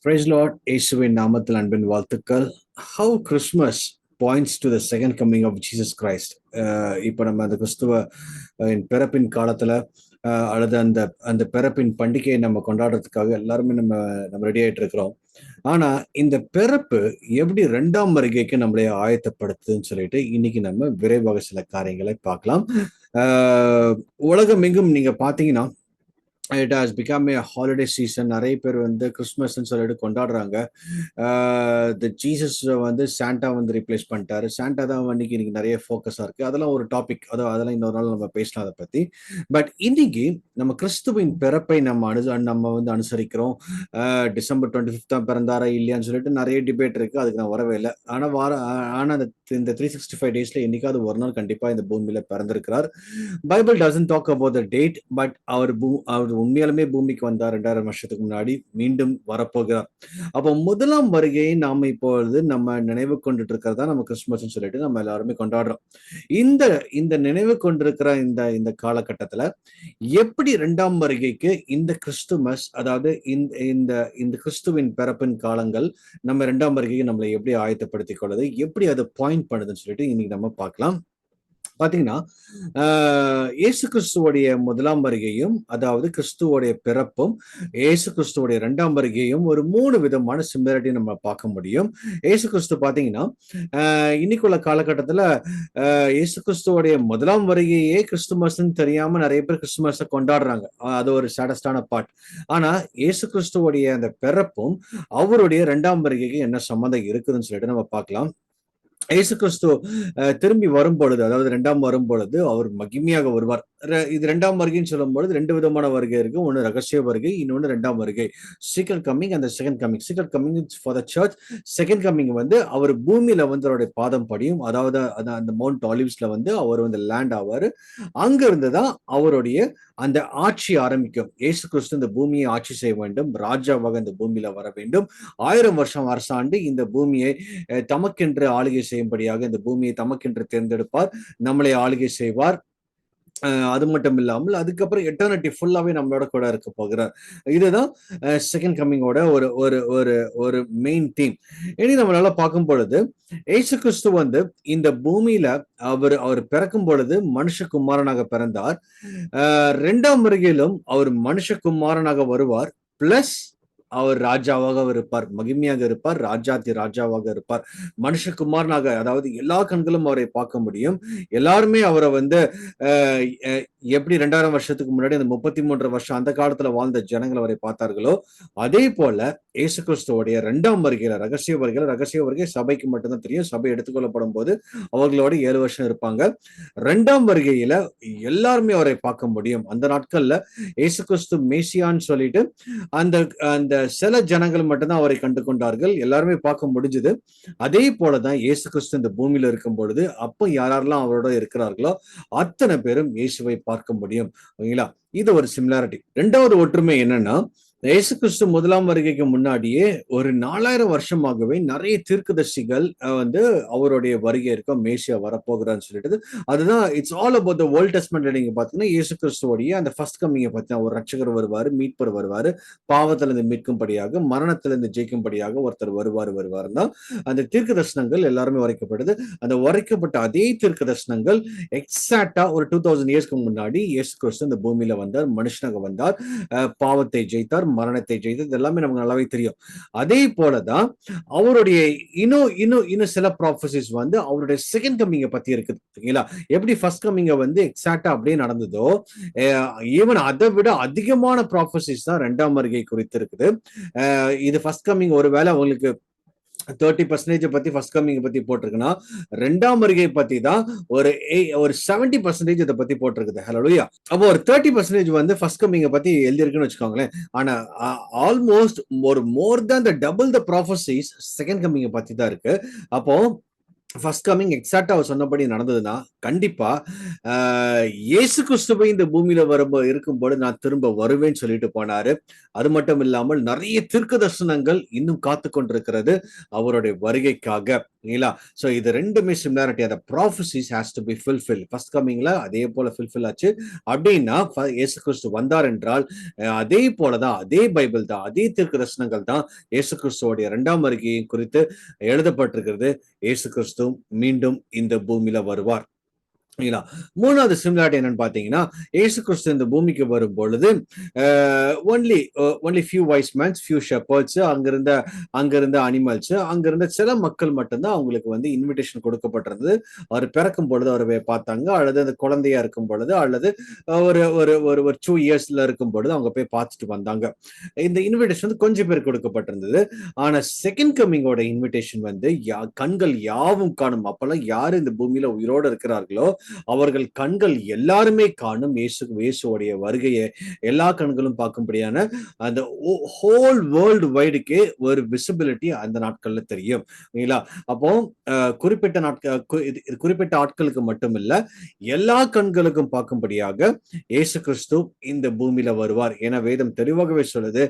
Praise Lord, இயேசுவின் நாமத்தில் அன்பின் வாழ்த்துக்கள். How Christmas points to the second coming of Jesus Christ. இப்போ நம்ம அந்த கிறிஸ்துவ பிறப்பின் காலத்துல அல்லது அந்த அந்த பிறப்பின் பண்டிகையை நம்ம கொண்டாடுறதுக்காக எல்லாருமே நம்ம நம்ம ரெடி ஆயிட்டு இருக்கிறோம். ஆனா இந்த பிறப்பு எப்படி இரண்டாம் வருகைக்கு நம்மளை ஆயத்தப்படுத்துதுன்னு சொல்லிட்டு இன்னைக்கு நம்ம விரைவாக சில காரியங்களை பார்க்கலாம். உலகம் எங்கும் நீங்க பாத்தீங்கன்னா it has become a holiday season. நிறைய பேர் வந்து கிறிஸ்மஸ்ன்னு சொல்லிட்டு கொண்டாடுறாங்க. த ஜீசஸ் வந்து சாண்டா வந்து ரீப்ளேஸ் பண்ணிட்டாரு. சாண்டா தான் இன்னைக்கு நிறைய ஃபோக்கஸாக இருக்கு. அதெல்லாம் ஒரு டாபிக், அதெல்லாம் இன்னொரு நாள் நம்ம பேசலாம் அதை பற்றி. பட் இன்னைக்கு நம்ம கிறிஸ்துவின் பிறப்பை நம்ம வந்து அனுசரிக்கிறோம். டிசம்பர் 25 தான் பிறந்தாரா இல்லையான்னு சொல்லிட்டு நிறைய டிபேட் இருக்கு. அதுக்கு நான் வரவே இல்லை. ஆனால் இந்த 365 டேஸ்ல என்னைக்காவது ஒரு நாள் கண்டிப்பா இந்த பூமியில பிறந்திருக்கிறார். Bible doesn't talk about the date, but அவர் உண்மையாலுமே பூமிக்கு வந்தார் 2000 வருஷத்துக்கு முன்னாடி, மீண்டும் வரப்போகிறார். அப்போ முதலாம் வருகையை நாம இப்பொழுது நம்ம நினைவு கொண்டுட்டு இருக்கிறதா நம்ம கிறிஸ்துமஸ் சொல்லிட்டு நம்ம எல்லாருமே கொண்டாடுறோம். இந்த இந்த நினைவு கொண்டிருக்கிற இந்த இந்த காலகட்டத்துல எப்படி இரண்டாம் வருகைக்கு இந்த கிறிஸ்துமஸ், அதாவது இந்த இந்த கிறிஸ்துவின் பிறப்பின் காலங்கள் நம்ம இரண்டாம் வருகைக்கு நம்மளை எப்படி ஆயத்தப்படுத்திக் கொள்வது, எப்படி அது பாயிண்ட் பண்ணுதுன்னு சொல்லிட்டு இன்னைக்கு நம்ம பார்க்கலாம். பாத்தீங்கன்னா இயேசு கிறிஸ்துவோடைய முதலாம் வருகையும், அதாவது கிறிஸ்துவோடைய பிறப்பும், இயேசு கிறிஸ்துவோடைய இரண்டாம் வருகையும் ஒரு 3 விதமான சிமிலாரிட்டி நம்ம பார்க்க முடியும். இயேசு கிறிஸ்து பாத்தீங்கன்னா இன்னைக்குள்ள காலகட்டத்துல இயேசு கிறிஸ்துவோடைய முதலாம் வருகையே கிறிஸ்துமஸ்ன்னு தெரியாம நிறைய பேர் கிறிஸ்துமஸை கொண்டாடுறாங்க. அது ஒரு சேடஸ்டான பார்ட். ஆனா இயேசு கிறிஸ்துவோடைய அந்த பிறப்பும் அவருடைய இரண்டாம் வருகைக்கு என்ன சம்மந்தம் இருக்குதுன்னு சொல்லிட்டு நம்ம பார்க்கலாம். இயேசு கிறிஸ்து திரும்பி வரும் பொழுது, அதாவது இரண்டாம் வரும் பொழுது அவர் மகிமையாக வருவார். இது இரண்டாம் வருகைன்னு சொல்லும் பொழுது 2 விதமான வருகை இருக்கு. ஒன்னு ரகசிய வருகை, இன்னொன்னு இரண்டாம் வருகை. Secret coming and second coming. Secret coming for the church. Second coming வந்து அவர் பூமியில வந்து அவருடைய பாதம் படியும், அதாவது அந்த மவுண்ட் ஆலிவ்ஸ்ல வந்து அவர் வந்து லேண்ட் ஆவாரு. அங்க இருந்துதான் அவருடைய அந்த ஆட்சி ஆரம்பிக்கும். இயேசு கிறிஸ்து இந்த பூமியை ஆட்சி செய்ய வேண்டும், ராஜாவாக இந்த பூமியில வர வேண்டும். 1000 வருஷம் அரசாண்டு இந்த பூமியை தமக்கென்று ஆளுகை செய்யும்படியாக இந்த பூமியை தமக்கென்று தேர்ந்தெடுப்பார், நம்மளை ஆளுகை செய்வார். அது மட்டும் இல்லாமல் அதுக்கப்புறம் எட்டர்னிட்டி ஃபுல்லாவே நம்மளோட கூட இருக்க போகிறார். இதுதான் செகண்ட் கம்மிங்கோட ஒரு ஒரு ஒரு ஒரு மெயின் தீம். இனி நம்மளால பார்க்கும் பொழுது இயேசு கிறிஸ்து வந்து இந்த பூமியில அவர் பிறக்கும் பொழுது மனுஷகுமாரனாக பிறந்தார். இரண்டாம் வருகையிலும் அவர் மனுஷகுமாரனாக வருவார். பிளஸ் அவர் ராஜாவாக இருப்பார், மகிமையாக இருப்பார், ராஜாவாக இருப்பார், மனுஷகுமாரனாக. அதாவது எல்லா கண்களும் அவரை பார்க்க முடியும். எல்லாருமே அவரை வந்து எப்படி 2000 வருஷத்துக்கு முன்னாடி அந்த 33 வருஷம் அந்த காலத்துல வாழ்ந்த ஜனங்கள் அவரை பார்த்தார்களோ, அதே போல இயேசு கிறிஸ்துவோடைய இரண்டாம் வருகையில ரகசிய வருகை சபைக்கு மட்டும்தான் தெரியும். சபை எடுத்துக்கொள்ளப்படும் போது அவர்களோட 7 வருஷம் இருப்பாங்க. இரண்டாம் வருகையில எல்லாருமே அவரை பார்க்க முடியும். அந்த நாட்கள்ல இயேசு கிறிஸ்து மேசியான்னு சொல்லிட்டு அந்த அந்த சில ஜனங்கள் மட்டும்தான் அவரை கண்டு கொண்டார்கள். எல்லாருமே பார்க்க முடிஞ்சது. அதே போலதான் இயேசு கிறிஸ்து இந்த பூமியில இருக்கும் பொழுது அப்போ யாரெல்லாம் அவரோட இருக்கிறார்களோ அத்தனை பேரும் இயேசுவை பார்க்க முடியும். ஓகேங்களா? இது ஒரு சிமிலாரிட்டி. இரண்டாவது ஒற்றுமை என்னன்னா, இயேசு கிறிஸ்து முதலாம் வருகைக்கு முன்னாடியே ஒரு 4000 வருஷமாகவே நிறைய தீர்க்கதரிசிகள் வந்து அவருடைய வருகை இருக்கும், மேசியா வரப்போகிறான்னு சொல்லிட்டு. அதுதான் it's all about the old டெஸ்ட்மென்ட்ல நீங்க பாத்தீங்கன்னா இயேசு கிறிஸ்துவோடைய அந்த ஃபர்ஸ்ட் கம்மிங்கை பத்தி ஒரு ரட்சகர் வருவாரு, மீட்பர் வருவாரு, பாவத்திலிருந்து மீட்கும்படியாக, மரணத்திலிருந்து ஜெயிக்கும்படியாக ஒருத்தர் வருவார் தான் அந்த தீர்க்க தரிசனங்கள் எல்லாருமே உரைக்கப்படுது. அந்த உரைக்கப்பட்ட அதே தீர்க்க தரிசனங்கள் எக்ஸாக்டா ஒரு 2000 இயர்ஸ்க்கு முன்னாடி இயேசு கிறிஸ்து இந்த பூமியில வந்தார், மனுஷனாக வந்தார், பாவத்தை ஜெயித்தார், மரணத்தை ஜெயித்தது எல்லாமே நமக்கு நல்லாவே தெரியும். அதே போலதான் அவருடைய இன்னும் சில ப்ராஃபசிஸ் வந்து அவருடைய செகண்ட் கம்மிங்கை பத்தி இருக்குது. எப்படி ஃபர்ஸ்ட் கம்மிங்க வந்து எக்ஸாக்டா அப்படியே நடந்ததோ, ஈவன் அதை விட அதிகமான ப்ராஃபசிஸ் தான் இரண்டாம் வருகை குறித்து இருக்குது. இது ஃபர்ஸ்ட் கம்மிங் ஒருவேளை உங்களுக்கு 30% பத்தி ஃபர்ஸ்ட் கம்மிங் பத்தி போட்டிருக்குன்னா, இரண்டாம் வருகை பத்தி தான் ஒரு 70% இதை பத்தி போட்டிருக்குது. ஹல்லேலூயா. அப்போ ஒரு 30% வந்து ஃபர்ஸ்ட் கம்மிங் பத்தி எழுதிருக்குன்னு வச்சுக்கோங்களேன். ஆனா ஆல்மோஸ்ட் ஒரு more than the double the prophecies second coming பத்தி தான் இருக்கு. அப்போ ஃபர்ஸ்ட் கமிங் எக்ஸாக்டா அவர் சொன்னபடி நடந்ததுன்னா கண்டிப்பா இயேசு கிறிஸ்துவை இந்த பூமியில இருக்கும்போது நான் திரும்ப வருவேன்னு சொல்லிட்டு போனாரு. அது மட்டும் இல்லாமல் நிறைய தீர்க்க தரிசனங்கள் இன்னும் காத்து கொண்டிருக்கிறது அவருடைய வருகைக்காக. இல்லைங்களா? சோ இது ரெண்டுமே சிமிலாரிட்டி. அந்த prophecies has to be fulfil. First கமிங்ல அதே போல ஃபுல்ஃபில் ஆச்சு. அப்படின்னா இயேசு கிறிஸ்து வந்தார் என்றால் அதே போலதான், அதே பைபிள் தான், அதே தீர்க்க தரிசனங்கள் தான் இயேசு கிறிஸ்துவோடைய இரண்டாம் வருகையை குறித்து எழுதப்பட்டிருக்கிறது. இயேசு கிறிஸ்து மீண்டும் இந்த பூமியில வருவார். மூணாவது சிமிலாரிட்டி என்னன்னு பாத்தீங்கன்னா, இயேசு கிறிஸ்து இந்த பூமிக்கு வரும் பொழுது only only few wise mans, few shepherds, அங்கிருந்த அனிமல்ஸ், அங்கிருந்த சில மக்கள் மட்டும்தான் அவங்களுக்கு வந்து இன்விடேஷன் கொடுக்கப்பட்டிருந்தது. அவர் பிறக்கும் பொழுது அவரை பார்த்தாங்க, அல்லது அந்த குழந்தையா இருக்கும் பொழுது, அல்லது ஒரு ஒரு ஒரு ஒரு 2 இயர்ஸ்ல இருக்கும் பொழுது அவங்க போய் பார்த்துட்டு வந்தாங்க. இந்த இன்விடேஷன் வந்து கொஞ்சம் பேர் கொடுக்கப்பட்டிருந்தது. ஆனா செகண்ட் கமிங்கோட இன்விடேஷன் வந்து கண்கள் யாவும் காணும். அப்பெல்லாம் யாரு இந்த பூமியில உயிரோடு இருக்கிறார்களோ அவர்கள் கண்கள் எல்லாருமே காணும் இயேசுவோடைய வருகையை எல்லா கண்களும் பார்க்கும்படியான அந்த ஹோல் வேர்ல்டு வைடுக்கே ஒரு விசிபிலிட்டி அந்த நாட்கள்ல தெரியும். அப்போ குறிப்பிட்ட நாட்கள் குறிப்பிட்ட ஆட்களுக்கு மட்டும் இல்ல, எல்லா கண்களுக்கும் பார்க்கும்படியாக இயேசு கிறிஸ்து இந்த பூமியில வருவார் என வேதம் தெளிவாகவே சொல்லுது.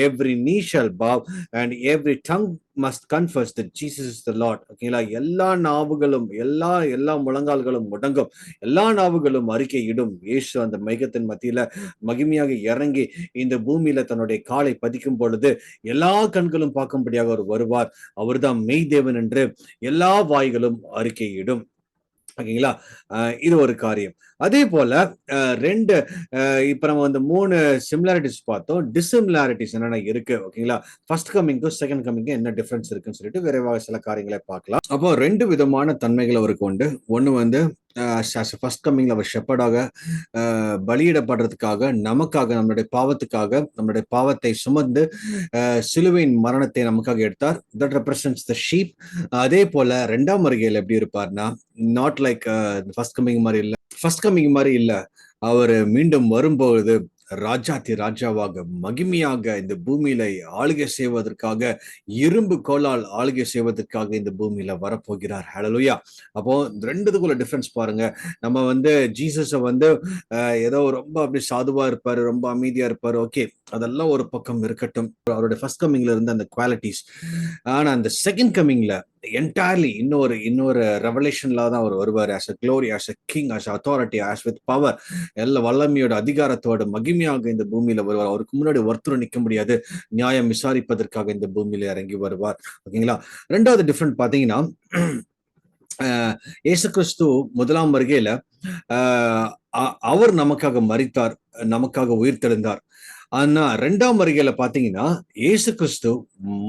Every knee shall bow and every tongue must confess that Jesus is the Lord. ஓகேங்களா? எல்லா நாவுகளும் எல்லா முழங்கால்களும் முடங்கும், எல்லா நாவுகளும் அறிக்கையிடும். இயேசு அந்த மேகத்தின் மத்தியில மகிமையாக இறங்கி இந்த பூமியில தன்னுடைய காலை பதிக்கும் பொழுது எல்லா கண்களும் பார்க்கும்படியாக அவர் வருவார். அவர்தான் மெய் தேவன் என்று எல்லா வாய்களும் அறிக்கையிடும். ஓகேங்களா? இது ஒரு காரியம். அதே போல ரெண்டு இப்ப நம்ம வந்து 3 சிமிலாரிட்டிஸ் பார்த்தோம். டிசிமிலாரிட்டிஸ் என்னென்ன இருக்கு? ஓகேங்களா? ஃபர்ஸ்ட் கமிங்க்கும் செகண்ட் கமிங்க்கும் என்ன டிஃபரன்ஸ் இருக்குன்னு சொல்லிட்டு விரைவாக சில காரியங்களை பார்க்கலாம். அப்போ 2 விதமான தன்மைகள் அவருக்கு உண்டு. ஒண்ணு வந்து ஃபர்ஸ்ட் கமிங்ல அவர் ஷெப்பர்டாக பலியிடப்படுறதுக்காக, நமக்காக, நம்மளுடைய பாவத்துக்காக, நம்மளுடைய பாவத்தை சுமந்து சிலுவையின் மரணத்தை நமக்காக எடுத்தார். That represents the sheep. அதே போல இரண்டாம் வருகையில் எப்படி இருப்பார்னா, நாட் லைக் ஃபர்ஸ்ட் கமிங் மாதிரி இல்ல. ஃபர்ஸ்ட் கமிங் மாதிரி இல்ல. அவர் மீண்டும் வரும்போது ராஜாதி ராஜாவாக மகிமையாக இந்த பூமியில ஆளுகை செய்வதற்காக, இரும்பு கோலால் ஆளுகை செய்வதற்காக இந்த பூமியில வரப்போகிறார். ஹalleluya. அப்போ ரெண்டுத்துக்குள்ள டிஃபரன்ஸ் பாருங்க. நம்ம வந்து ஜீசஸ வந்து ஏதோ ரொம்ப அப்படி சாதுவா இருப்பாரு, ரொம்ப அமைதியா இருப்பாரு. ஓகே, அதெல்லாம் ஒரு பக்கம் இருக்கட்டும். அவருடைய ஃபர்ஸ்ட் கமிங்ல இருந்த அந்த குவாலிட்டிஸ். ஆனா அந்த செகண்ட் கமிங்ல என்டையர்லி இன்னொரு ரெவலேஷன்ல தான் அவர் வருவார். As a glory, as a king, as authority, as with power, எல்லா வல்லமையோட அதிகாரத்தோட மகிமையாக இந்த பூமியில வருவார். அவருக்கு முன்னாடி ஒருத்தர் நிற்க முடியாது. நியாயம் விசாரிப்பதற்காக இந்த பூமியில இறங்கி வருவார். ஓகேங்களா? ரெண்டாவது டிஃபரெண்ட் பாத்தீங்கன்னா, இயேசு கிறிஸ்து முதலாம் வருகையில அவர் நமக்காக மரித்தார், நமக்காக உயிர் தெழுந்தார். ஆனா இரண்டாம் வருகையில பாத்தீங்கன்னா, இயேசு கிறிஸ்து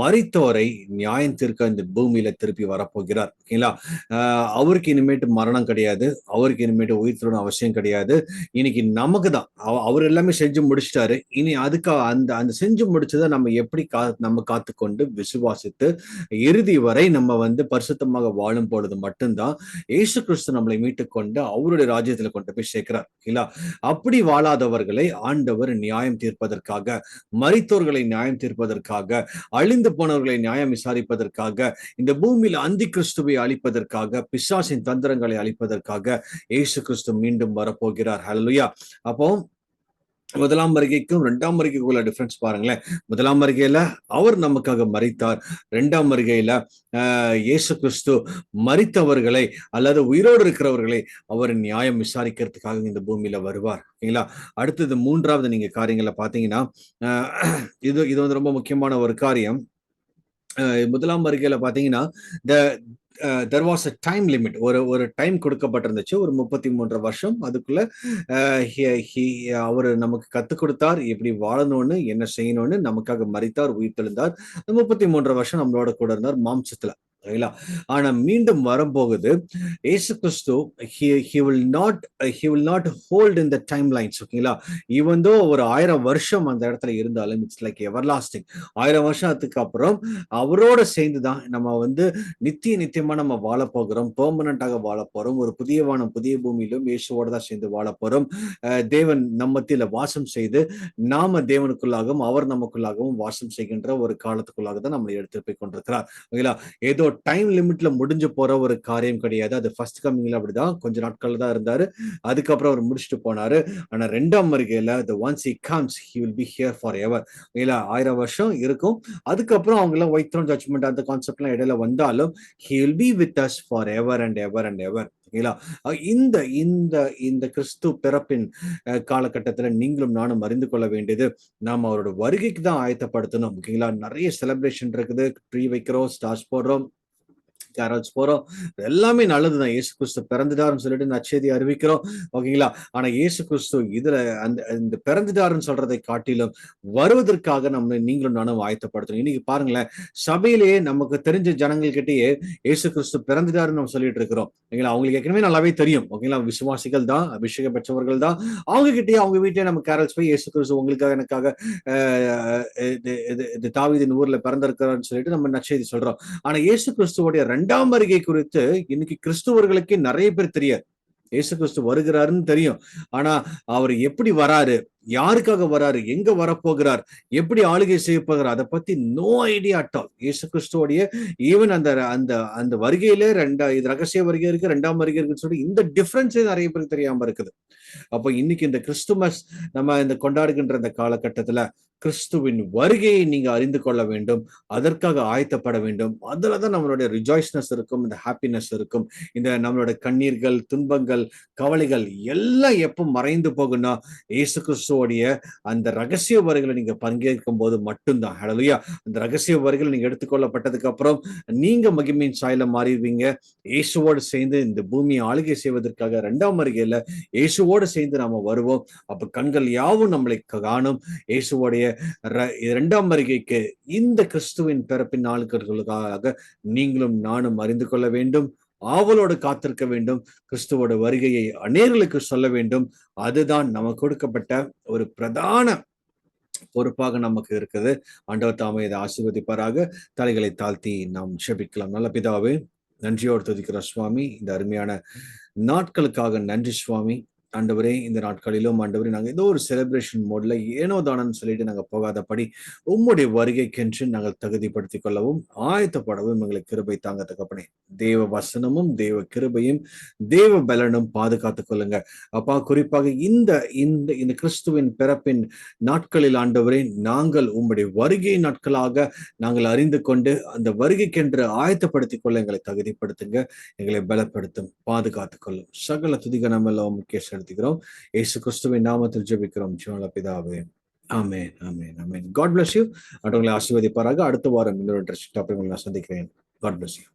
மரித்தோரை நியாயம் தீர்க்க இந்த பூமியில திருப்பி வரப்போகிறார். ஓகேங்களா? அவருக்கு இனிமேட்டு மரணம் கிடையாது, அவருக்கு இனிமேட்டு உயிர் தெழும் அவசியம் கிடையாது. இன்னைக்கு நமக்கு தான் அவர் எல்லாமே செஞ்சு முடிச்சிட்டாரு. இனி அதுக்கு அந்த அந்த செஞ்சு முடிச்சதை நம்ம எப்படி நம்ம காத்துக்கொண்டு விசுவாசித்து இறுதி வரை நம்ம வந்து பரிசுத்தமாக வாழும் பொழுது மட்டும்தான் இயேசு கிறிஸ்து நம்மளை மீட்டுக் கொண்டு அவருடைய ராஜ்யத்துல கொண்டு போய் சேர்க்கிறார். ஓகேங்களா? அப்படி வாழாதவர்களை ஆண்டவர் நியாயம் தீர்ப்பதற்காக, மரித்தோர்களை நியாயம் தீர்ப்பதற்காக, அழிந்து போனவர்களை நியாயம் விசாரிப்பதற்காக, இந்த பூமியில் அந்தி கிறிஸ்துவை அழிப்பதற்காக, பிசாசின் தந்திரங்களை அழிப்பதற்காக இயேசு கிறிஸ்து மீண்டும் வரப்போகிறார். ஹல்லேலூயா. அப்போ முதலாம் வருகைக்கும் இரண்டாம் வருகைக்குள்ள டிஃபரன்ஸ் பாருங்களேன். முதலாம் வருகையில அவர் நமக்காக மரித்தார். இரண்டாம் வருகையில இயேசு கிறிஸ்து மரித்தவர்களை அல்லது உயிரோடு இருக்கிறவர்களை அவர் நியாயம் விசாரிக்கிறதுக்காக இந்த பூமியில வருவார். ஓகேங்களா? அடுத்தது மூன்றாவது நீங்க காரியங்களை பாத்தீங்கன்னா, இது இது வந்து ரொம்ப முக்கியமான ஒரு காரியம். முதலாம் வருகையில பாத்தீங்கன்னா, த there was a time limit. ஒரு டைம் கொடுக்கப்பட்டிருந்துச்சு. ஒரு 33 வருஷம். அதுக்குள்ள அவரு நமக்கு கத்துக் கொடுத்தார். எப்படி வாழணும்னு, என்ன செய்யணும்னு, நமக்காக மரித்தார், உயிர் தெழுந்தார். 33 வருஷம் நம்மளோட கூட இருந்தார் மாம்சத்துல. சரிங்களா? ஆனா மீண்டும் வரப்போகுது. இயேசு கிறிஸ்து he will not hold in the timelines. ஓகேங்களா? ஈவன் தோ ஒரு 1000 வருஷம் அந்த இடத்துல இருந்தாலும் இட்ஸ் லைக் எவர்லாஸ்டிங். 1000 வருஷத்துக்கு அப்புறம் அவரோட சேர்ந்துதான் நம்ம வந்து நித்தியமா நம்ம வாழ போகிறோம். பெர்மனண்டாக வாழ போறோம். ஒரு புதிய வானம் புதிய பூமியிலும் இயேசுவோட தான் சேர்ந்து வாழ போறோம். தேவன் நம்ம மத்தியில வாசம் செய்து நாம தேவனுக்குள்ளாகவும் அவர் நமக்குள்ளாகவும் வாசம் செய்கின்ற ஒரு காலத்துக்குள்ளாக தான் நம்மளை எடுத்து போய் கொண்டிருக்கிறார். ஓகேங்களா? ஏதோ டைம் லிமிட்ல முடிஞ்சு போற ஒரு காரியம் கிடையாது. அது ஃபர்ஸ்ட் கம்மிங்ல அப்படிதான் கொஞ்ச நாட்கள் தான் இருந்தாரு. அதுக்கப்புறம் அவர் முடிச்சுட்டு போனாரு. ஆனா 2ஆம் வருகையில the once he comes he will be here forever. இல்ல 1000 வருஷம் இருக்கும். அதுக்கப்புறம் அவங்க எல்லாம் ஒயிட் த்ரோன் ஜட்ஜ்மெண்ட் அந்த கான்செப்ட் எல்லாம் இடையில வந்தாலும் he will be with us forever and ever and ever. ஓகேங்களா? இந்த இந்த இந்த கிறிஸ்து பிறப்பின் காலகட்டத்துல நீங்களும் நானும் அறிந்து கொள்ள வேண்டியது, நாம அவரோட வருகைக்கு தான் ஆயத்தப்படுத்தணும். ஓகேங்களா? நிறைய செலிப்ரேஷன் இருக்குது. ட்ரீ வைக்கிறோம், ஸ்டார்ஸ் போடுறோம், கேரல்ஸ் போறோம். எல்லாமே நல்லதுதான். இயேசு கிறிஸ்து பிறந்துட்டாருன்னு சொல்லிட்டு நற்செய்தி அறிவிக்கிறோம். ஓகேங்களா? ஆனா இயேசு கிறிஸ்து இதுல அந்த இந்த பிறந்துட்டாருன்னு சொல்றதை காட்டிலும் வருவதற்காக நம்ம நீங்களும் நானும் ஆயத்தப்படுத்தணும். இன்னைக்கு பாருங்களேன், சபையிலேயே நமக்கு தெரிஞ்ச ஜனங்கள் கிட்டயே இயேசு கிறிஸ்து பிறந்துட்டாருன்னு நம்ம சொல்லிட்டு இருக்கிறோம். ஓகேங்களா? அவங்களுக்கு ஏற்கனவே நல்லாவே தெரியும். ஓகேங்களா? விசுவாசிகள் தான், அபிஷேகம் பெற்றவர்கள் தான். அவங்க கிட்டயே அவங்க வீட்டிலே நம்ம கேரல்ஸ் போய் இயேசு கிறிஸ்து உங்களுக்காக எனக்காக இது தாவீதின் ஊர்ல பிறந்திருக்கிறான்னு சொல்லிட்டு நம்ம நற்செய்தி சொல்றோம். ஆனா இயேசு கிறிஸ்துவோடைய 2ஆம் வருகை குறித்து இன்னைக்கு கிறிஸ்துவர்களுக்கே நிறைய பேர் தெரியாது. இயேசு கிறிஸ்து வருகிறாருன்னு தெரியும். ஆனா அவர் எப்படி வராரு, யாருக்காக வராரு, எங்க வரப்போகிறார், எப்படி ஆளுகை செய்ய போகிறார், அதை பத்தி நோ ஐடியா அட் ஆல். இயேசு கிறிஸ்துவோடைய ஈவன் அந்த அந்த அந்த வருகையில இது ரகசிய வருகை இருக்கு, 2ஆம் வருகை இருக்குன்னு சொல்லி இந்த டிஃபரன்ஸே நிறைய பேருக்கு தெரியாம இருக்குது. அப்ப இன்னைக்கு இந்த கிறிஸ்துமஸ் நம்ம இந்த கொண்டாடுகின்ற இந்த காலகட்டத்துல கிறிஸ்துவின் வருகையை நீங்க அறிந்து கொள்ள வேண்டும். அதற்காக ஆயத்தப்பட வேண்டும். அதுலதான் நம்மளுடைய ரிஜாய்ஸ்னஸ் இருக்கும், இந்த ஹாப்பினஸ் இருக்கும். இந்த நம்மளோட கண்ணீர்கள், துன்பங்கள், கவலைகள் எல்லாம் எப்ப மறைந்து போகும்னா இயேசு கிறிஸ்துவோடைய அந்த ரகசிய வருகையில நீங்க பங்கேற்கும் போது மட்டும்தான். ஹல்லேலூயா. அந்த ரகசிய வருகையில நீங்க எடுத்துக்கொள்ளப்பட்டதுக்கு அப்புறம் நீங்க மகிமையின் சாயல மாறிடுவீங்க. இயேசுவோடு சேர்ந்து இந்த பூமியை ஆளுகை செய்வதற்காக 2ஆம் வருகையில இயேசுவோடு சேர்ந்து நாம வருவோம். அப்ப கண்கள் யாவும் நம்மளை காணும். இயேசுவோடைய 2ஆம் வருகைக்கு இந்த கிறிஸ்துவின் பிறப்பின் நாளுக்காக நீங்களும் நானும் அறிந்து கொள்ள வேண்டும். ஆவலோடு காத்திருக்க வேண்டும். கிறிஸ்துவோட வருகையை அநேகர்களுக்கு சொல்ல வேண்டும். அதுதான் நமக்கு கொடுக்கப்பட்ட ஒரு பிரதான பொறுப்பாக நமக்கு இருக்குது. ஆண்டவர் தாமே இதை ஆசீர்வதிப்பாராக. தலைகளை தாழ்த்தி நாம் ஜெபிக்கலாம். நல்ல பிதாவே, நன்றியோடு துதிக்கிறோம் சுவாமி. இந்த அருமையான நாட்களுக்காக நன்றி சுவாமி. ஆண்டவரே, இந்த நாட்களிலும் ஆண்டவரே நாங்கள் ஏதோ ஒரு செலிப்ரேஷன் மோட்ல ஏனோ தானன்னு சொல்லிட்டு நாங்கள் போகாதபடி உம்முடைய வருகைக்கென்று நாங்கள் தகுதிப்படுத்திக் கொள்ளவும் ஆயத்தப்படவும் எங்களுக்கு கிருபை தாங்க தகப்பனே. தேவ வசனமும் தேவ கிருபையும் தேவ பலனும் பாதுகாத்துக் கொள்ளுங்க அப்பா. குறிப்பாக இந்த இந்த இந்த கிறிஸ்துவின் பிறப்பின் நாட்களில் ஆண்டவரே நாங்கள் உம்முடைய வருகை நாட்களாக நாங்கள் அறிந்து கொண்டு அந்த வருகைக்கென்று ஆயத்தப்படுத்திக் கொள்ள எங்களை தகுதிப்படுத்துங்க. எங்களை பலப்படுத்தும், பாதுகாத்துக் கொள்ளும். சகல துதிகனம் எல்லாம் முக்கிய செலுத்துகிறோம். இயேசு கிறிஸ்துவின் நாமத்தில் ஜெபிக்கிறோம் ஜீவனுள்ள பிதாவே. ஆமென், ஆமென், ஆமென். God bless you. உங்களை ஆசீர்வதிப்பாராக. அடுத்த வாரம் இன்னொரு டாபிக் நான் சந்திக்கிறேன். God bless you.